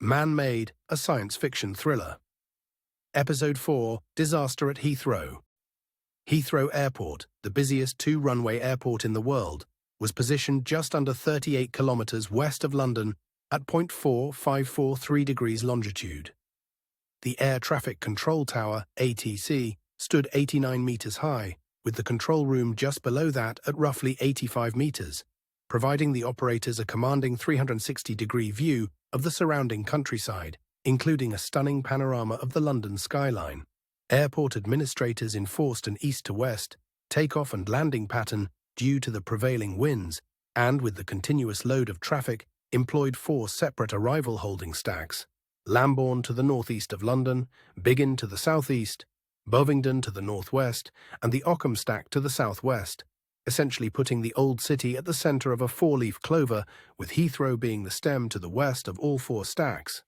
Man-Made, a science fiction thriller. Episode 4, Disaster at Heathrow. Heathrow Airport, the busiest two-runway airport in the world, was positioned just under 38 kilometers west of London at 0.4543 degrees longitude. The Air Traffic Control Tower, ATC, stood 89 meters high, with the control room just below that at roughly 85 meters, providing the operators a commanding 360-degree view of the surrounding countryside, including a stunning panorama of the London skyline. Airport administrators enforced an east-to-west takeoff and landing pattern due to the prevailing winds, and with the continuous load of traffic, employed 4 separate arrival holding stacks: Lambourne to the northeast of London, Biggin to the southeast, Bovingdon to the northwest, and the Ockham stack to the southwest, essentially putting the old city at the center of a 4-leaf clover, with Heathrow being the stem to the west of all 4 stacks.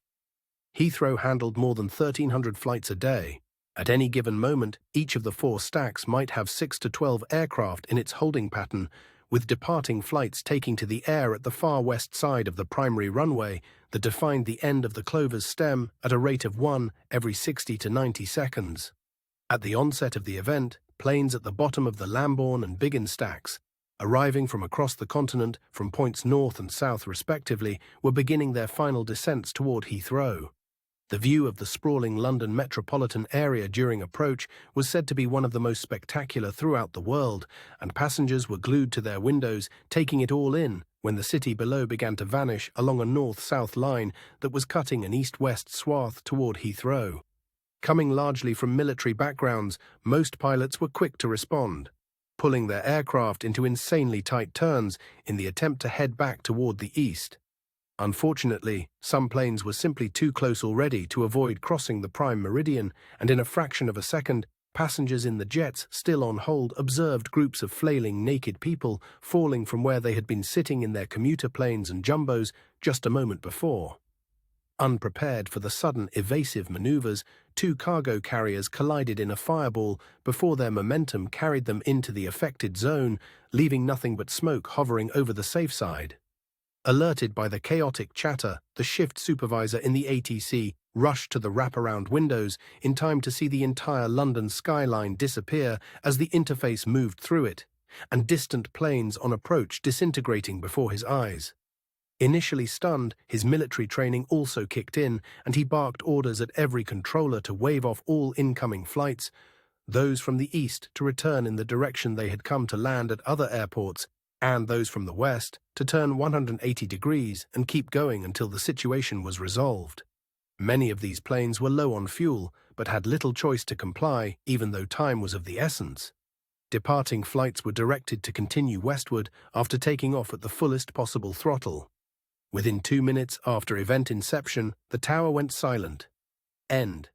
Heathrow handled more than 1,300 flights a day. At any given moment, each of the 4 stacks might have 6 to 12 aircraft in its holding pattern, with departing flights taking to the air at the far west side of the primary runway that defined the end of the clover's stem at a rate of 1 every 60 to 90 seconds. At the onset of the event, planes at the bottom of the Lambourne and Biggin stacks, arriving from across the continent from points north and south respectively, were beginning their final descents toward Heathrow. The view of the sprawling London metropolitan area during approach was said to be one of the most spectacular throughout the world, and passengers were glued to their windows, taking it all in, when the city below began to vanish along a north-south line that was cutting an east-west swath toward Heathrow. Coming largely from military backgrounds, most pilots were quick to respond, pulling their aircraft into insanely tight turns in the attempt to head back toward the east. Unfortunately, some planes were simply too close already to avoid crossing the prime meridian, and in a fraction of a second, passengers in the jets still on hold observed groups of flailing naked people falling from where they had been sitting in their commuter planes and jumbos just a moment before. Unprepared for the sudden evasive maneuvers, 2 cargo carriers collided in a fireball before their momentum carried them into the affected zone, leaving nothing but smoke hovering over the safe side. Alerted by the chaotic chatter, the shift supervisor in the ATC rushed to the wraparound windows in time to see the entire London skyline disappear as the interface moved through it, and distant planes on approach disintegrating before his eyes. Initially stunned, his military training also kicked in, and he barked orders at every controller to wave off all incoming flights, those from the east to return in the direction they had come to land at other airports, and those from the west to turn 180 degrees and keep going until the situation was resolved. Many of these planes were low on fuel, but had little choice to comply, even though time was of the essence. Departing flights were directed to continue westward after taking off at the fullest possible throttle. Within 2 minutes after event inception, the tower went silent. End.